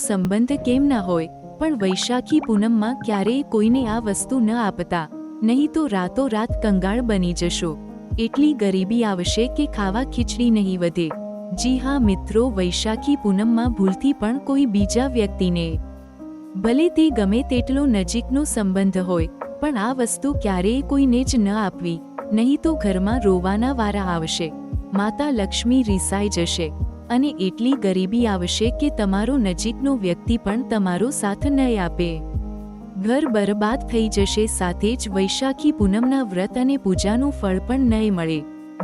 સંબંધ કેમ ન હોય, પણ વૈશાખી પૂનમમાં ક્યારેય કોઈને આ વસ્તુ ન આપતા, નહીં તો રાતોરાત કંગાળ બની જશો. એટલી ગરીબી આવશે કે ખાવા ખીચડી નહીં વધે. જી હા મિત્રો, વૈશાખી પૂનમમાં ભૂલથી પણ કોઈ બીજા વ્યક્તિને, ભલે તે ગમે તેટલો નજીકનો સંબંધ હોય, પણ આ વસ્તુ ક્યારેય કોઈને જ ન આપવી, નહીં તો ઘરમાં રોવાના વારા આવશે. માતા લક્ષ્મી રિસાઈ જશે અને એટલી ગરીબી આવશે કે તમારો નજીકનો વ્યક્તિ પણ તમારો સાથ નહીં આપે. ઘર બરબાદ થઈ જશે, સાથે જ વૈશાખી પૂનમના વ્રત અને પૂજાનું ફળ પણ નહીં મળે.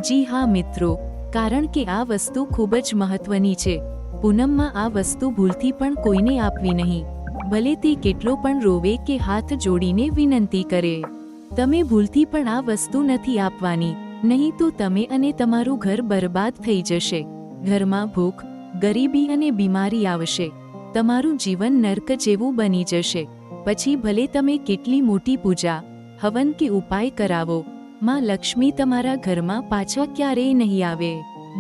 જી હા મિત્રો, કારણ કે આ વસ્તુ ખૂબ જ મહત્વની છે. પૂનમમાં આ વસ્તુ ભૂલથી પણ કોઈને આપવી નહીં, ભલે તે કેટલો પણ રોવે કે હાથ જોડીને વિનંતી કરે. તમે ભૂલથી પણ આ વસ્તુ નથી આપવાની, નહીં તો તમે અને તમારું ઘર બરબાદ થઈ જશે. ઘરમાં ભૂખ, ગરીબી અને બીમારી આવશે. તમારું જીવન નર્ક જેવું બની જશે. પછી ભલે તમે કેટલી મોટી પૂજા, હવન કે ઉપાય કરાવો, માં લક્ષ્મી તમારા ઘરમાં પાછા ક્યારેય નહીં આવે.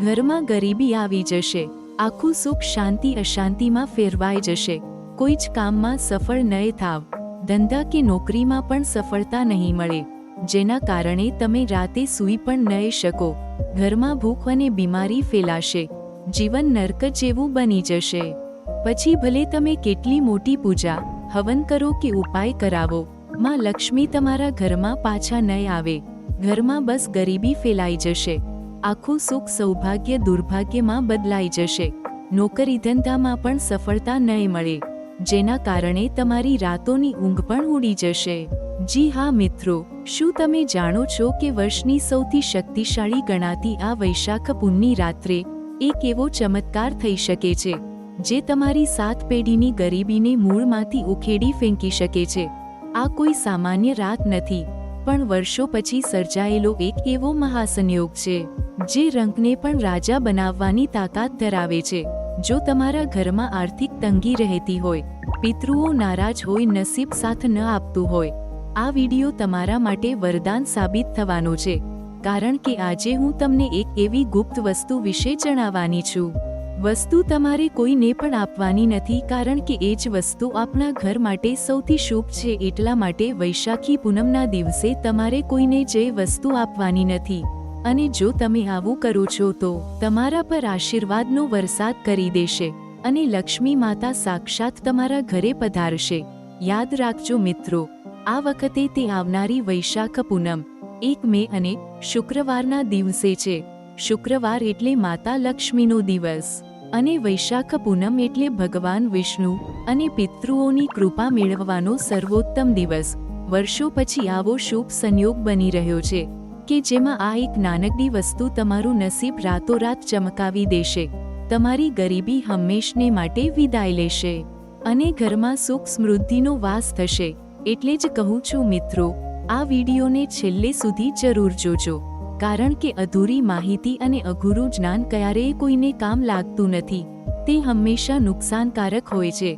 ઘરમાં ગરીબી આવી જશે. આખું સુખ શાંતિ અશાંતિમાં ફેરવાઈ જશે. કોઈ જ કામમાં સફળ નહીં થાવ. ધંધા કે નોકરીમાં પણ સફળતા નહીં મળે, જેના કારણે તમે રાતે સૂઈ પણ નહીં શકો. ઘરમાં ભૂખ અને બીમારી ફેલાશે. જીવન નર્ક જેવું બની જશે. પછી ભલે તમે કેટલી મોટી પૂજા, હવન કરો કે ઉપાય કરાવો, માં લક્ષ્મી તમારા ઘરમાં પાછા નહીં આવે. ઘરમાં બસ ગરીબી ફેલાઈ જશે. આખું સુખ સૌભાગ્ય દુર્ભાગ્યમાં બદલાઈ જશે. નોકરી ધંધામાં પણ સફળતા નહીં મળે, જેના કારણે તમારી રાતોની ઊંઘ પણ ઉડી જશે. જી હા મિત્રો, શું તમે જાણો છો કે વર્ષની સૌથી શક્તિશાળી ગણાતી આ વૈશાખ પૂનમની રાત્રે એક એવો ચમત્કાર થઈ શકે છે, જે તમારી 7 પેઢીની ગરીબીને મૂળમાંથી ઉખેડી ફેંકી શકે છે. આ કોઈ સામાન્ય રાત નથી, પણ વર્ષો પછી સર્જાયેલો એક એવો મહાસંયોગ છે, જે રંગને પણ રાજા બનાવવાની તાકાત ધરાવે છે. જો તમારા ઘરમાં આર્થિક તંગી રહેતી હોય, પિતૃઓ નારાજ હોય, નસીબ સાથ ન આપતું હોય, આ વિડિયો તમારા માટે વરદાન સાબિત થવાનો છે. કારણ કે આજે હું તમને એક એવી ગુપ્ત વસ્તુ વિશે જણાવવાની છું. વસ્તુ તમારે કોઈને પણ આપવાની નથી, કારણ કે એ જ વસ્તુ આપણા ઘર માટે સૌથી શુભ છે. એટલા માટે વૈશાખી પૂનમના દિવસે તમારે કોઈને જે વસ્તુ આપવાની નથી. અને જો તમે આવું કરો છો તો તમારા પર આશીર્વાદનો વરસાદ કરી દેશે અને લક્ષ્મી માતા સાક્ષાત તમારા ઘરે પધારશે. યાદ રાખજો મિત્રો, આ વખતે તે આવનારી વૈશાખ પૂનમ 1 મે અને શુક્રવારના દિવસે છે. શુક્રવાર એટલે માતા લક્ષ્મીનો દિવસ અને વૈશાખ પૂનમ એટલે ભગવાન વિષ્ણુ અને પિતૃઓની કૃપા મેળવવાનો સર્વોત્તમ દિવસ. વર્ષો પછી આવો શુભ સંયોગ બની રહ્યો છે કે જેમાં આ એક નાનકડી વસ્તુ તમારું નસીબ રાતોરાત ચમકાવી દેશે. તમારી ગરીબી હંમેશને માટે વિદાય લેશે અને ઘરમાં સુખ સમૃદ્ધિનો વાસ થશે. એટલે જ કહું છું મિત્રો, આ વિડીયોને છેલ્લે સુધી જરૂર જોજો, કારણ કે અધૂરી માહિતી અને અઘૂરું જ્ઞાન ક્યારેય કોઈને કામ લાગતું નથી. તે હંમેશા નુકસાનકારક હોય છે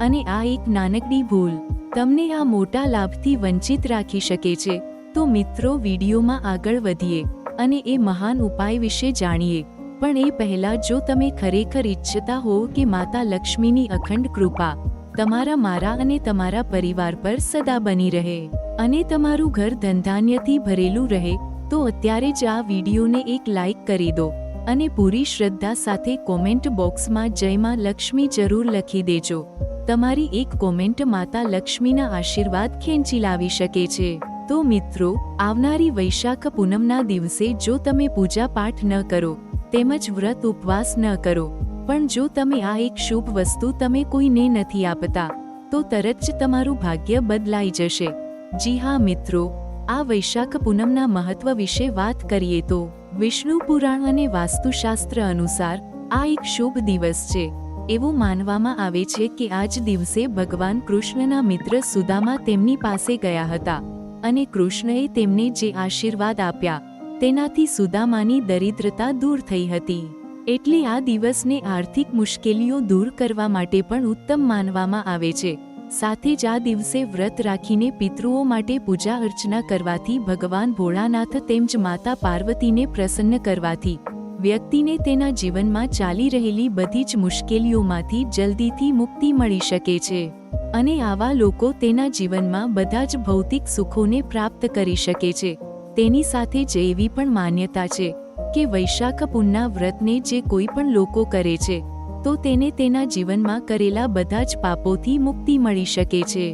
અને આ એક નાનકડી ભૂલ તમને આ મોટા લાભથી વંચિત રાખી શકે છે. તો મિત્રો, વિડીયોમાં આગળ વધીએ અને એ મહાન ઉપાય વિશે જાણીએ. પણ એ પહેલાં જો તમે ખરેખર ઈચ્છતા હો કે માતા લક્ષ્મીની અખંડ કૃપા તમારા, મારા અને તમારા પરિવાર પર સદા બની રહે અને તમારું ઘર ધનધાન્યથી ભરેલું રહે, તો અત્યારે જ આ વિડીયોને એક લાઈક કરી દો અને પૂરી શ્રદ્ધા સાથે કોમેન્ટ બોક્સમાં જય માં લક્ષ્મી જરૂર લખી દેજો. તમારી એક કોમેન્ટ માતા લક્ષ્મીના આશીર્વાદ ખેંચી લાવી શકે છે. તો મિત્રો, આવનારી વૈશાખ પૂનમના દિવસે જો તમે પૂજા પાઠ ન કરો, તેમજ વ્રત ઉપવાસ ન કરો, પણ જો તમે આ એક શુભ વસ્તુ તમે કોઈને નથી આપતા, તો તરત જ તમારું ભાગ્ય બદલાઈ જશે. જી હા મિત્રો, આ વૈશાખ પૂનમના મહત્વ વિશે વાત કરીએ તો વિષ્ણુ પુરાણ અને વાસ્તુશાસ્ત્ર અનુસાર આ એક શુભ દિવસ છે. એવું માનવામાં આવે છે કે આ જ દિવસે ભગવાન કૃષ્ણના મિત્ર સુદામા તેમની પાસે ગયા હતા અને કૃષ્ણએ તેમને જે આશીર્વાદ આપ્યા તેનાથી સુદામાની દરિદ્રતા દૂર થઈ હતી. એટલે આ દિવસને આર્થિક મુશ્કેલીઓ દૂર કરવા માટે પણ ઉત્તમ માનવામાં આવે છે. સાથે જ આ દિવસે વ્રત રાખીને પિતૃઓ માટે પૂજા અર્ચના કરવાથી, ભગવાન ભોળાનાથ તેમજ માતા પાર્વતીને પ્રસન્ન કરવાથી વ્યક્તિને તેના જીવનમાં ચાલી રહેલી બધી જ મુશ્કેલીઓમાંથી જલ્દીથી મુક્તિ મળી શકે છે અને આવા લોકો તેના જીવનમાં બધા જ ભૌતિક સુખોને પ્રાપ્ત કરી શકે છે. તેની સાથે જ એવી પણ માન્યતા છે કે વૈશાખ પૂનમના વ્રતને જે કોઈ પણ લોકો કરે છે તો તેને તેના જીવનમાં કરેલા બધા જ પાપોથી મુક્તિ મળી શકે છે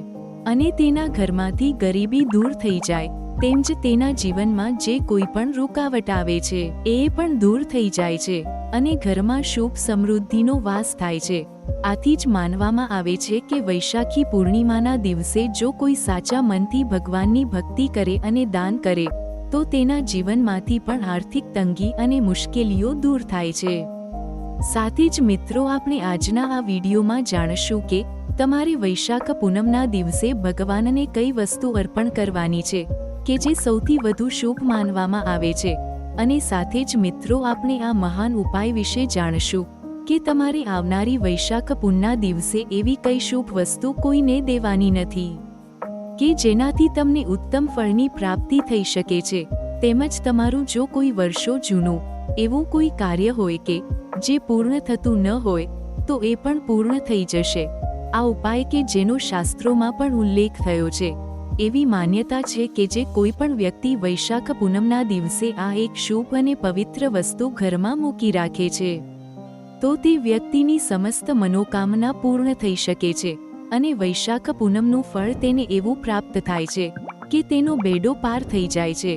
અને તેના ઘરમાંથી ગરીબી દૂર થઈ જાય. તેમ જ તેના જીવનમાં જે કોઈ પણ રૂકાવટ આવે છે એ પણ દૂર થઈ જાય છે અને ઘરમાં શુભ સમૃદ્ધિનો વાસ થાય છે. આથી જ માનવામાં આવે છે કે વૈશાખી પૂર્ણિમાના દિવસે જો કોઈ સાચા મનથી ભગવાનની ભક્તિ કરે અને દાન કરે તો તેના જીવનમાંથી પણ આર્થિક તંગી અને મુશ્કેલીઓ દૂર થાય છે. સાથે જ મિત્રો, આપણે આજના આ વિડીયોમાં જાણશું કે તમારે વૈશાખ પૂનમના દિવસે ભગવાનને કઈ વસ્તુ અર્પણ કરવાની છે કે જે સૌથી વધુ શુભ માનવામાં આવે છે. અને સાથે જ મિત્રો, આપણે આ મહાન ઉપાય વિશે જાણશું કે તમારે આવનારી વૈશાખ પૂનમના દિવસે એવી કઈ શુભ વસ્તુ કોઈને દેવાની નથી કે જેનાથી તમને ઉત્તમ ફળની પ્રાપ્તિ થઈ શકે છે. તેમજ તમારું જો કોઈ વર્ષો જૂનું એવું કોઈ કાર્ય હોય કે જે પૂર્ણ થતું ન હોય તો એ પણ પૂર્ણ થઈ જશે. આ ઉપાય કે જેનો શાસ્ત્રોમાં પણ ઉલ્લેખ થયો છે. એવી માન્યતા છે કે જે કોઈ પણ વ્યક્તિ વૈશાખ પૂનમના દિવસે આ એક શુભ અને પવિત્ર વસ્તુ ઘરમાં મૂકી રાખે છે તો તે વ્યક્તિની સમસ્ત મનોકામના પૂર્ણ થઈ શકે છે અને વૈશાખ પૂનમનું ફળ તેને એવું પ્રાપ્ત થાય છે કે તેનો બેડો પાર થઈ જાય છે.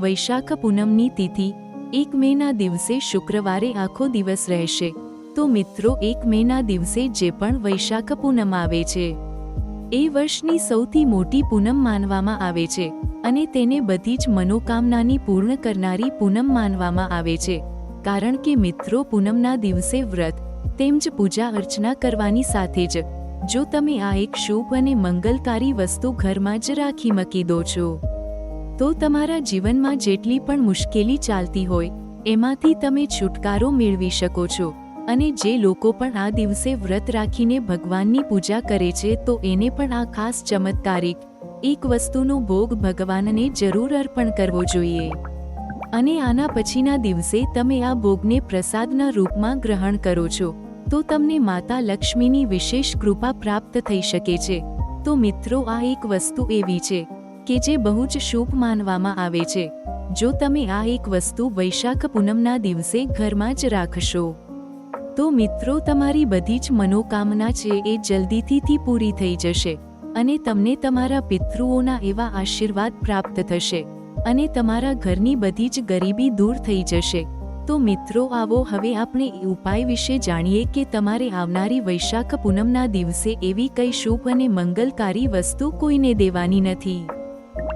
વૈશાખ પૂનમની તિથિ 1 મેના દિવસે શુક્રવારે આખો દિવસ રહેશે. તો મિત્રો, 1 મેના દિવસે જે પણ વૈશાખ પૂનમ આવે છે એ વર્ષની સૌથી મોટી પૂનમ માનવામાં આવે છે અને તેને બધી જ મનોકામનાની પૂર્ણ કરનારી પૂનમ માનવામાં આવે છે. કારણ કે મિત્રો, પૂનમના દિવસે વ્રત તેમજ પૂજા અર્ચના કરવાની સાથે જ જો તમે આ એક શુભ અને મંગલકારી વસ્તુ ઘરમાં જ રાખી મૂકી દો છો તો તમારા જીવનમાં જેટલી પણ મુશ્કેલી ચાલતી હોય એમાંથી તમે છુટકારો મેળવી શકો છો. અને જે લોકો પણ આ દિવસે વ્રત રાખીને ભગવાનની પૂજા કરે છે તો એને પણ આ ખાસ ચમત્કારિક એક વસ્તુનો ભોગ ભગવાનને જરૂર અર્પણ કરવો જોઈએ. અને આના પછીના દિવસે તમે આ ભોગને પ્રસાદના રૂપમાં ગ્રહણ કરો છો તો તમને માતા લક્ષ્મીની વિશેષ કૃપા પ્રાપ્ત થઈ શકે છે. તો મિત્રો, આ એક વસ્તુ એવી છે કે જે બહુ જ શુભ માનવામાં આવે છે. જો તમે આ એક વસ્તુ વૈશાખ પૂનમના દિવસે ઘરમાં જ રાખશો તો મિત્રો, તમારી બધી જ મનોકામના છે એ જલ્દીથી પૂરી થઈ જશે અને તમને તમારા પિતૃઓના એવા આશીર્વાદ પ્રાપ્ત થશે અને તમારા ઘરની બધી જ ગરીબી દૂર થઈ જશે. તો મિત્રો, આવો હવે આપણે એ ઉપાય વિશે જાણીએ કે તમારે આવનારી વૈશાખ પૂનમના દિવસે એવી કઈ શુભ અને મંગલકારી વસ્તુ કોઈને દેવાની નથી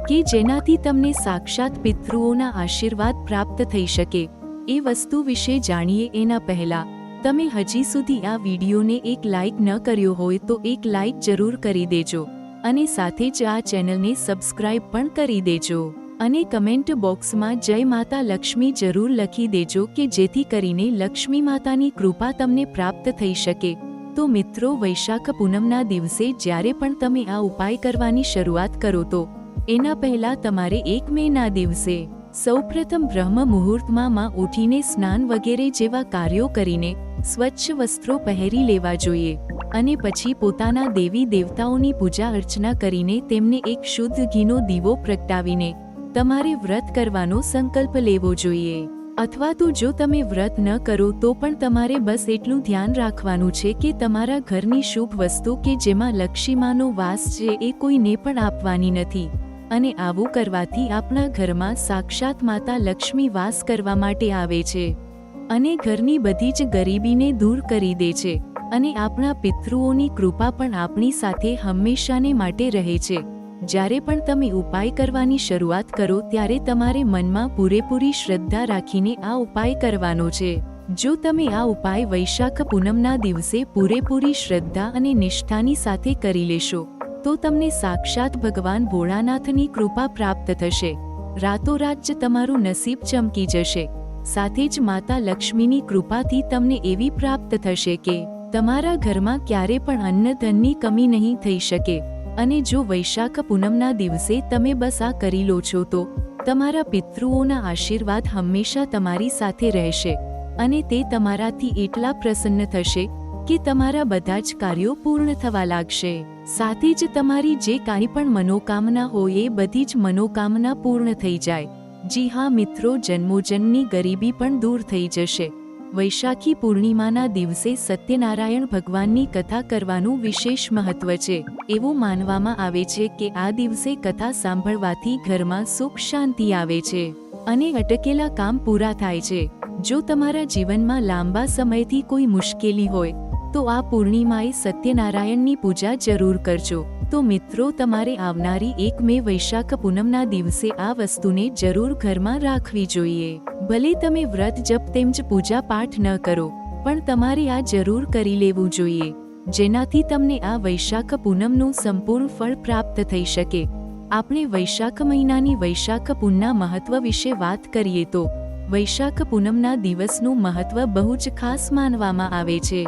કે જેનાથી તમને સાક્ષાત પિતૃઓના આશીર્વાદ પ્રાપ્ત થઈ શકે. એ વસ્તુ વિશે જાણીએ એના પહેલા તમે હજી સુધી આ વિડીયોને એક લાઇક ન કર્યો હોય તો એક લાઇક જરૂર કરી દેજો અને સાથે જ આ ચેનલને સબસ્ક્રાઇબ પણ કરી દેજો અને કમેન્ટ બોક્સમાં જય માતા લક્ષ્મી જરૂર લખી દેજો કે જેથી કરીને લક્ષ્મી માતાની કૃપા તમને પ્રાપ્ત થઈ શકે. તો મિત્રો, વૈશાખ પૂનમના દિવસે જ્યારે પણ તમે આ ઉપાય કરવાની શરૂઆત કરો તો એના પહેલા તમારે 1 મેના દિવસે સૌપ્રથમ બ્રહ્મ મુહૂર્તમાં ઉઠીને સ્નાન વગેરે જેવા કાર્યો કરીને સ્વચ્છ વસ્ત્રો પહેરી લેવા જોઈએ અને પછી પોતાના દેવી દેવતાઓની પૂજા અર્ચના કરીને તેમને એક શુદ્ધ ઘીનો દીવો પ્રગટાવીને તમારે વ્રત કરવાનો સંકલ્પ લેવો જોઈએ. અથવા તો જો તમે વ્રત ન કરો તો પણ તમારે બસ એટલું ધ્યાન રાખવાનું છે કે તમારા ઘરની શુભ વસ્તુ કે જેમાં લક્ષ્મીમાનો વાસ છે એ કોઈને પણ આપવાની નથી. અને આવું કરવાથી આપણા ઘરમાં સાક્ષાત માતા લક્ષ્મી વાસ કરવા માટે આવે છે અને ઘરની બધી જ ગરીબીને દૂર કરી દે છે અને આપણા પિતૃઓની કૃપા પણ આપણી સાથે હંમેશાને માટે રહે છે. જ્યારે પણ તમે ઉપાય કરવાની શરૂઆત કરો ત્યારે તમારે મનમાં પૂરેપૂરી શ્રદ્ધા રાખીને આ ઉપાય કરવાનો છે. જો તમે આ ઉપાય વૈશાખ પૂનમના દિવસે પૂરેપૂરી શ્રદ્ધા અને નિષ્ઠાની સાથે કરી લેશો તો તમને સાક્ષાત ભગવાન ભોળાનાથની કૃપા પ્રાપ્ત થશે. રાતોરાત જ તમારું નસીબ ચમકી જશે. સાથે જ માતા લક્ષ્મીની કૃપાથી તમને એવી પ્રાપ્ત થશે કે તમારા ઘરમાં ક્યારે પણ અન્ન ધનની કમી નહીં થઈ શકે. અને જો વૈશાખ પૂનમના દિવસે તમે બસ આ કરી લો છો તો તમારા પિતૃઓના આશીર્વાદ હંમેશા તમારી સાથે રહેશે અને તે તમારાથી એટલા પ્રસન્ન થશે કે તમારા બધા જ કાર્યો પૂર્ણ થવા લાગશે. સાથે જ તમારી જે કાંઈ પણ મનોકામના હોય એ બધી જ મનોકામના પૂર્ણ થઈ જાય. જી હા મિત્રો, જન્મોજન્મની ગરીબી પણ દૂર થઈ જશે. વૈશાખી પૂર્ણિમાના દિવસે સત્યનારાયણ ભગવાનની કથા કરવાનું વિશેષ મહત્વ છે. એવું માનવામાં આવે છે કે આ દિવસે કથા સાંભળવાથી ઘરમાં સુખ શાંતિ આવે છે અને અટકેલા કામ પૂરા થાય છે. જો તમારા જીવનમાં લાંબા સમયથી કોઈ મુશ્કેલી હોય તો આ પૂર્ણિમાએ સત્યનારાયણની પૂજા જરૂર કરજો. તો મિત્રો, તમારે આવનારી 1 મે વૈશાખ પૂનમના દિવસે આ વસ્તુને જરૂર ઘરમાં રાખવી જોઈએ. ભલે તમે વ્રત જપ તેમજ પૂજા પાઠ ન કરો, પણ તમારે આ જરૂર કરી લેવું જોઈએ, જેનાથી તમને આ વૈશાખ પૂનમનું સંપૂર્ણ ફળ પ્રાપ્ત થઈ શકે. આપણે વૈશાખ મહિનાની વૈશાખ પૂનમના મહત્વ વિશે વાત કરીએ તો વૈશાખ પૂનમના દિવસનું મહત્વ બહુ જ ખાસ માનવામાં આવે છે.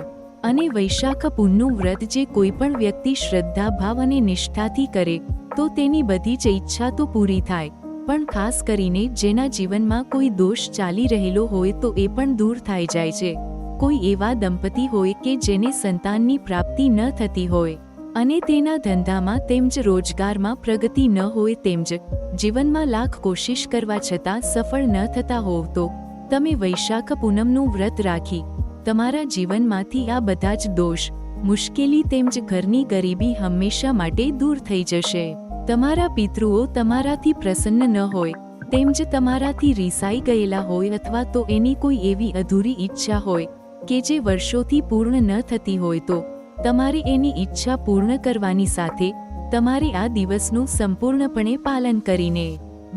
અને વૈશાખ પૂનમનું વ્રત જે કોઈ પણ વ્યક્તિ શ્રદ્ધા ભાવ અને નિષ્ઠાથી કરે તો તેની બધી જ ઈચ્છા તો પૂરી થાય, પણ ખાસ કરીને જેના જીવનમાં કોઈ દોષ ચાલી રહેલો હોય તો એ પણ દૂર થઈ જાય છે. કોઈ એવા દંપતી હોય કે જેને સંતાનની પ્રાપ્તિ ન થતી હોય અને તેના ધંધામાં તેમજ રોજગારમાં પ્રગતિ ન હોય તેમજ જીવનમાં લાખ કોશિશ કરવા છતાં સફળ ન થતા હોવ તો તમે વૈશાખ પૂનમનું વ્રત રાખી તમારા જીવનમાંથી આ બધા જ દોષ, મુશ્કેલી તેમજ ઘરની ગરીબી હંમેશા માટે દૂર થઈ જશે. તમારા પિતૃઓ તમારાથી પ્રસન્ન ન હોય તેમજ તમારાથી રીસાઈ ગયેલા હોય અથવા તો એની કોઈ એવી અધૂરી ઈચ્છા હોય કે જે વર્ષોથી પૂર્ણ ન થતી હોય તો તમારે એની ઈચ્છા પૂર્ણ કરવાની સાથે તમારે આ દિવસનું સંપૂર્ણપણે પાલન કરીને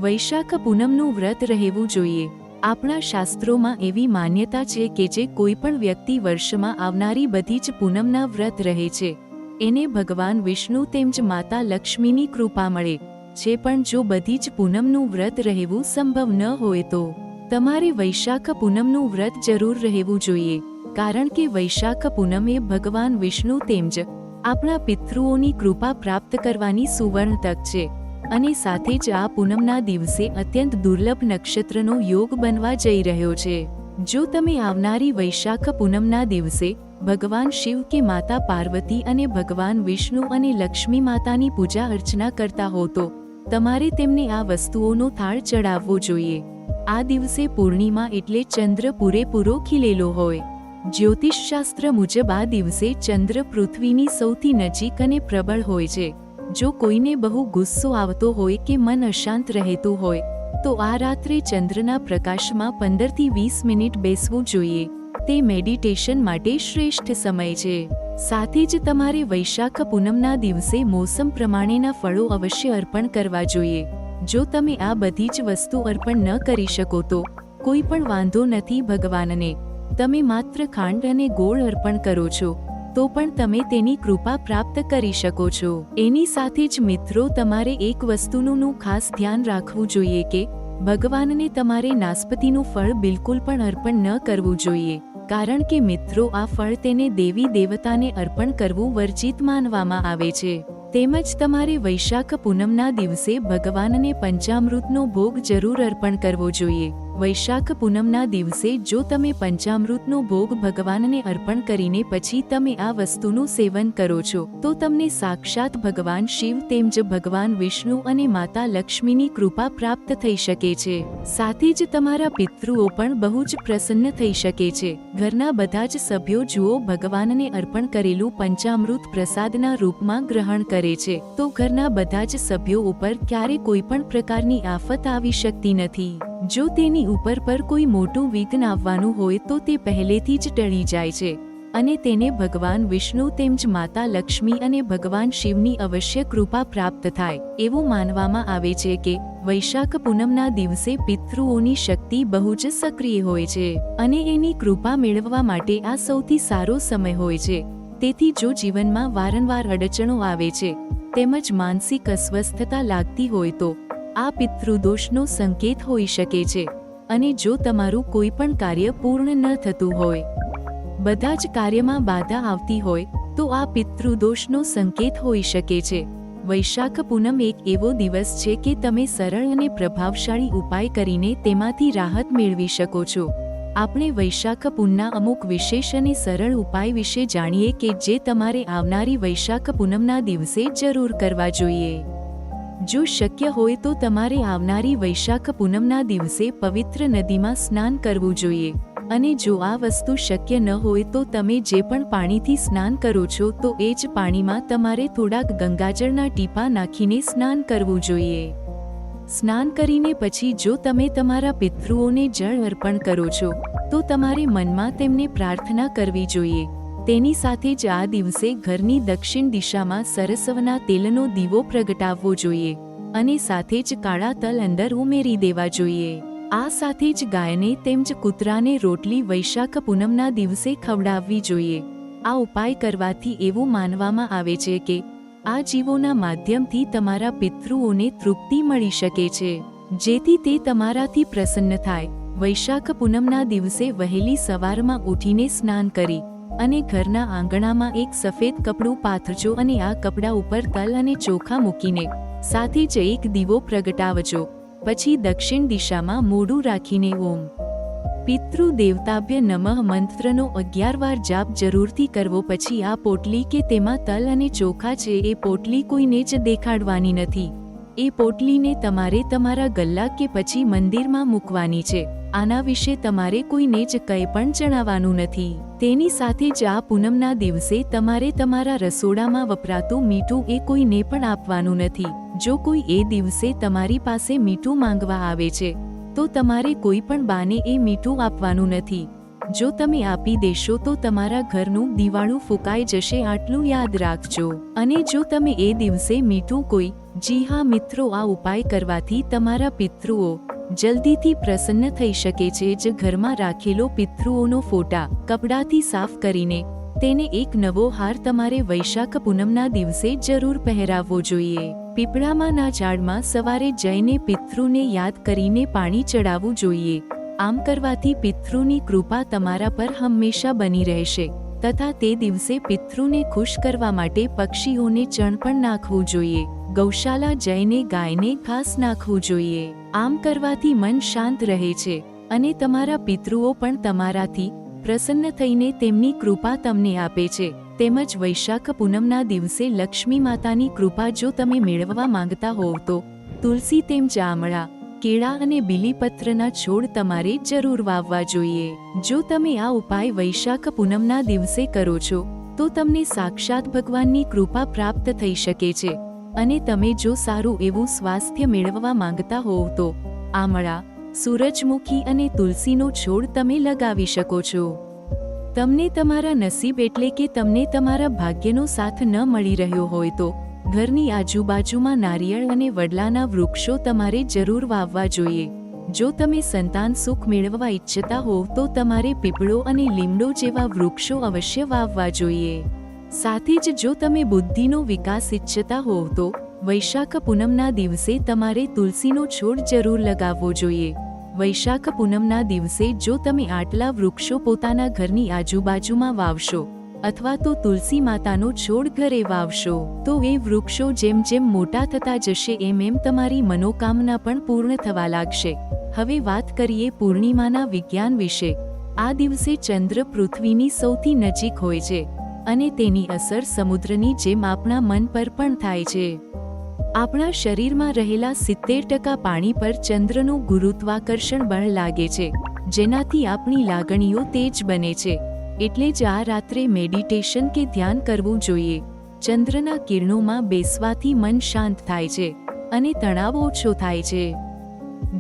વૈશાખ પૂનમનું વ્રત રહેવું જોઈએ. આપણા શાસ્ત્રોમાં એવી માન્યતા છે કે જે કોઈ પણ વ્યક્તિ વર્ષમાં આવનારી બધી જ પૂનમના વ્રત રહે છે એને ભગવાન વિષ્ણુ તેમજ માતા લક્ષ્મીની કૃપા મળે છે. પણ જો બધી જ પૂનમનું વ્રત રહેવું સંભવ ન હોય તો તમારે વૈશાખ પૂનમનું વ્રત જરૂર રહેવું જોઈએ, કારણ કે વૈશાખ પૂનમ એ ભગવાન વિષ્ણુ તેમજ આપણા પિતૃઓની કૃપા પ્રાપ્ત કરવાની સુવર્ણ તક છે. અને સાથે જ આ પૂનમના દિવસે અત્યંત દુર્લભ નક્ષત્રનો યોગ બનવા જઈ રહ્યો છે. જો તમે આવનારી વૈશાખ પૂનમના દિવસે ભગવાન શિવ કે માતા પાર્વતી અને ભગવાન વિષ્ણુ અને લક્ષ્મી માતાની પૂજા અર્ચના કરતા હો તો તમારે તેમને આ વસ્તુઓનો થાળ ચડાવવો જોઈએ. આ દિવસે પૂર્ણિમા એટલે ચંદ્ર પૂરેપૂરો ખીલેલો હોય. જ્યોતિષશાસ્ત્ર મુજબ આ દિવસે ચંદ્ર પૃથ્વીની સૌથી નજીક અને પ્રબળ હોય છે. જો કોઈને બહુ ગુસ્સો આવતો હોય કે મન અશાંત રહેતું હોય તો આ રાત્રે ચંદ્રના પ્રકાશમાં 15 થી 20 મિનિટ બેસવું જોઈએ. તે મેડિટેશન માટે શ્રેષ્ઠ સમય છે. સાથે જ તમારે વૈશાખ પૂનમના દિવસે મોસમ પ્રમાણેના ફળો અવશ્ય અર્પણ કરવા જોઈએ. જો તમે આ બધી જ વસ્તુ અર્પણ ન કરી શકો તો કોઈ પણ વાંધો નથી. ભગવાનને તમે માત્ર ખાંડ અને ગોળ અર્પણ કરો છો તો પણ તમે તેની કૃપા પ્રાપ્ત કરી શકો છો. એની સાથે જ મિત્રો, તમારે એક વસ્તુનું ખાસ ધ્યાન રાખવું જોઈએ કે ભગવાનને તમારે નાસ્પતિનું ફળ બિલકુલ પણ અર્પણ ન કરવું જોઈએ, કારણ કે મિત્રો આ ફળ તેને દેવી દેવતાને અર્પણ કરવું વર્જિત માનવામાં આવે છે. તેમજ તમારે વૈશાખ પૂનમના દિવસે ભગવાનને પંચામૃતનો ભોગ જરૂર અર્પણ કરવો જોઈએ. વૈશાખ પૂનમના દિવસે જો તમે પંચામૃતનો ભોગ ભગવાનને અર્પણ કરીને પછી તમે આ વસ્તુનું સેવન કરો છો તો તમને સાક્ષાત ભગવાન શિવ તેમજ ભગવાન વિષ્ણુ અને માતા લક્ષ્મીની કૃપા પ્રાપ્ત થઈ શકે છે. સાથે જ તમારા પિતૃઓ પણ બહુ જ પ્રસન્ન થઈ શકે છે. ઘરના બધા જ સભ્યો જુઓ ભગવાનને અર્પણ કરેલું પંચામૃત પ્રસાદના રૂપમાં ગ્રહણ કરે છે તો ઘરના બધા જ સભ્યો ઉપર ક્યારે કોઈ પણ પ્રકારની આફત આવી શકતી નથી. જો તેની ઉપર પર કોઈ મોટું વિઘ્ન આવવાનું હોય તો તે પહેલેથી જ ટળી જાય છે અને તેને ભગવાન વિષ્ણુ તેમજ માતા લક્ષ્મી અને ભગવાન શિવની અવશ્ય કૃપા પ્રાપ્ત થાય. એવું માનવામાં આવે છે કે વૈશાખ પૂનમના દિવસે પિતૃઓની શક્તિ બહુ જ સક્રિય હોય છે અને એની કૃપા મેળવવા માટે આ સૌથી સારો સમય હોય છે. તેથી જો જીવનમાં વારંવાર અડચણો આવે છે તેમજ માનસિક અસ્વસ્થતા લાગતી હોય તો આ પિતૃદોષનો સંકેત હોઈ શકે છે. અને જો તમારું કોઈ પણ કાર્ય પૂર્ણ ન થતું હોય, બધા જ કાર્યમાં બાધા આવતી હોય તો આ પિતૃદોષનો સંકેત હોઈ શકે છે. વૈશાખ પૂનમ એક એવો દિવસ છે કે તમે સરળ અને પ્રભાવશાળી ઉપાય કરીને તેમાંથી રાહત મેળવી શકો છો. આપણે વૈશાખ પૂનમના અમુક વિશેષ અને સરળ ઉપાય વિશે જાણીએ કે જે તમારે આવનારી વૈશાખ પૂનમના દિવસે જરૂર કરવા જોઈએ. જો શક્ય હોય તો તમારે આવનારી વૈશાખ પૂનમના દિવસે પવિત્ર નદીમાં સ્નાન કરવું જોઈએ. અને જો આ વસ્તુ શક્ય ન હોય તો તમે જે પણ પાણીથી સ્નાન કરો છો તો એ જ પાણીમાં તમારે થોડાક ગંગાજળના ટીપા નાખીને સ્નાન કરવું જોઈએ. સ્નાન કરીને પછી જો તમે તમારા પિતૃઓને જળ અર્પણ કરો છો તો તમારે મનમાં તેમને પ્રાર્થના કરવી જોઈએ. તેની સાથે જ આ દિવસે ઘરની દક્ષિણ દિશામાં સરસવના તેલનો દીવો પ્રગટાવવો જોઈએ અને સાથે જ કાળા તલ અંદર ઉમેરી દેવા જોઈએ. આ સાથે જ ગાયને તેમજ કૂતરાને રોટલી વૈશાખ પૂનમના દિવસે ખવડાવવી જોઈએ. આ ઉપાય કરવાથી એવું માનવામાં આવે છે કે આ જીવોના માધ્યમથી તમારા પિતૃઓને તૃપ્તિ મળી શકે છે, જેથી તે તમારાથી પ્રસન્ન થાય. વૈશાખ પૂનમના દિવસે વહેલી સવારમાં ઉઠીને સ્નાન કરી અને ઘરના આંગણામાં એક સફેદ કપડું પાથરજો અને આ કપડા ઉપર તલ અને ચોખા મૂકીને સાથે જ એક દીવો પ્રગટાવજો. પછી દક્ષિણ દિશામાં મોઢું રાખીને ઓમ પિતૃ દેવતાભ્ય નમઃ મંત્રનો 11 વાર જાપ જરૂરથી કરવો. પછી આ પોટલી કે તેમાં તલ અને ચોખા છે એ પોટલી કોઈને જ દેખાડવાની નથી. એ પોટલીને તમારે તમારા ગલ્લા કે પછી મંદિરમાં મૂકવાની છે. આના વિશે તમારે કોઈને જ કંઈ પણ જણાવવાનું નથી. તેની સાથે જ આ પૂનમના દિવસે તમારે તમારા રસોડામાં વપરાતું મીઠું એ કોઈને પણ આપવાનું નથી. જો કોઈ એ દિવસે તમારી પાસે મીઠું માંગવા આવે છે તો તમારે કોઈ પણ બાને એ મીઠું આપવાનું નથી. જો તમે આપી દેશો તો તમારા ઘરનું દિવાળું ફૂંકાઈ જશે, આટલું યાદ રાખજો. અને જો તમે એ દિવસે મીઠું કોઈ જી હા મિત્રો, આ ઉપાય કરવાથી તમારા પિતૃઓ જલ્દીથી પ્રસન્ન થઈ શકે છે. જ ઘરમાં રાખેલો પિતૃઓનો ફોટા કપડાથી સાફ કરીને તેને એક નવો હાર તમારે વૈશાખ પૂનમના દિવસે જરૂર પહેરાવવો જોઈએ. પીપળામાંના ઝાડમાં સવારે જઈને પિતૃને યાદ કરીને પાણી ચડાવવું જોઈએ. આમ કરવાથી પિતૃની કૃપા તમારા પર હંમેશા બની રહેશે. તથા તે દિવસે પિતૃને ખુશ કરવા માટે પક્ષીઓને ચણ પણ નાખવું જોઈએ. ગૌશાલા જઈને ગાયને ઘાસ નાખવું જોઈએ. આમ કરવાથી મન શાંત રહે છે અને તમારા પિતૃઓ પણ તમારાથી પ્રસન્ન થઈને તેમની કૃપા તમને આપે છે. તેમજ વૈશાખ પૂનમના દિવસે લક્ષ્મી માતાની કૃપા જો તમે મેળવવા માંગતા હોવ તો તુલસી તેમજ આમળા, કેળા અને બીલીપત્રના છોડ તમારે જરૂર વાવવા જોઈએ. જો તમે આ ઉપાય વૈશાખ પૂનમના દિવસે કરો છો તો તમને સાક્ષાત ભગવાનની કૃપા પ્રાપ્ત થઈ શકે છે. અને તમે જો સારું એવું સ્વાસ્થ્ય મેળવવા માંગતા હોવ તો આમળા, સૂરજમુખી અને તુલસીનો છોડ તમે લગાવી શકો છો. તમને તમારા નસીબ એટલે કે તમને તમારા ભાગ્યનો સાથ ન મળી રહ્યો હોય તો ઘરની આજુબાજુમાં નારિયેળ અને વડલાના વૃક્ષો તમારે જરૂર વાવવા જોઈએ. જો તમે સંતાન સુખ મેળવવા ઈચ્છતા હોવ તો તમારે પીપળો અને લીમડો જેવા વૃક્ષો અવશ્ય વાવવા જોઈએ. સાથે જ જો તમે બુદ્ધિનો વિકાસ ઈચ્છતા હોવ તો વૈશાખ પૂનમના દિવસે તમારે તુલસીનો છોડ જરૂર લગાવવો જોઈએ. વૈશાખ પૂનમના દિવસે જો તમે આટલા વૃક્ષો પોતાના ઘરની આજુબાજુમાં વાવશો અથવા તો તુલસી માતાનો છોડ ઘરે વાવશો તો એ વૃક્ષો જેમ જેમ મોટા થતા જશે એમ એમ તમારી મનોકામના પણ પૂર્ણ થવા લાગશે. હવે વાત કરીએ પૂર્ણિમાના વિજ્ઞાન વિશે. આ દિવસે ચંદ્ર પૃથ્વીની સૌથી નજીક હોય છે અને તેની અસર સમુદ્રની જેમ આપણા મન પર પણ થાય છે. આપણા શરીરમાં રહેલા 70% પાણી પર ચંદ્રનું ગુરુત્વાકર્ષણ બળ લાગે છે, જેનાથી આપણી લાગણીઓ તેજ બને છે. એટલે જ આ રાત્રે મેડિટેશન કે ધ્યાન કરવું જોઈએ. ચંદ્રના કિરણોમાં બેસવાથી મન શાંત થાય છે અને તણાવ ઓછો થાય છે.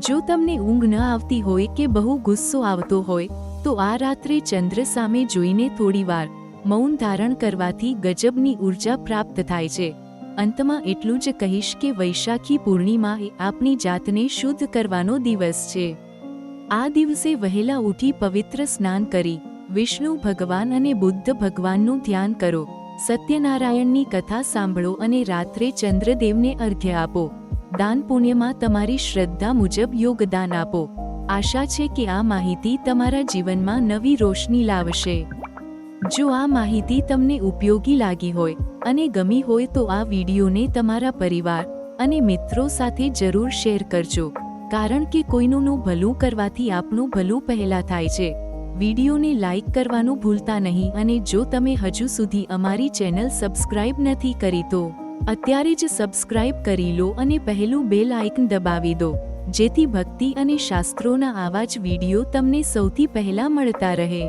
જો તમને ઊંઘ ન આવતી હોય કે બહુ ગુસ્સો આવતો હોય તો આ રાત્રે ચંદ્ર સામે જોઈને થોડીવાર મૌન ધારણ કરવાથી ગજબની ઉર્જા પ્રાપ્ત થાય છે. અંતમાં એટલું જ કહીશ કે વૈશાખી પૂર્ણિમા એ આપણી જાતને શુદ્ધ કરવાનો દિવસ છે. આ દિવસે વહેલા ઉઠી પવિત્ર સ્નાન કરી વિષ્ણુ ભગવાન અને બુદ્ધ ભગવાનનું ધ્યાન કરો, સત્યનારાયણની કથા સાંભળો અને રાત્રે ચંદ્રદેવને અર્ઘ્ય આપો. દાન પુણ્યમાં તમારી શ્રદ્ધા મુજબ યોગદાન આપો. આશા છે કે આ માહિતી તમારા જીવનમાં નવી રોશની લાવશે. જો આ માહિતી તમને ઉપયોગી લાગી હોય અને ગમી હોય તો આ વિડીયોને તમારા પરિવાર અને મિત્રો સાથે જરૂર શેર કરજો, કારણ કે કોઈનું ભલું કરવાથી આપનું ભલું પહેલા થાય છે. વિડીયોને લાઇક કરવાનું ભૂલતા નહીં અને જો તમે હજુ સુધી અમારી ચેનલ સબસ્ક્રાઇબ નથી કરી તો અત્યારે જ સબસ્ક્રાઇબ કરી લો અને પહેલું બેલ આઇકન દબાવી દો, જેથી ભક્તિ અને શાસ્ત્રોના આવા જ વિડીયો તમને સૌથી પહેલા મળતા રહે.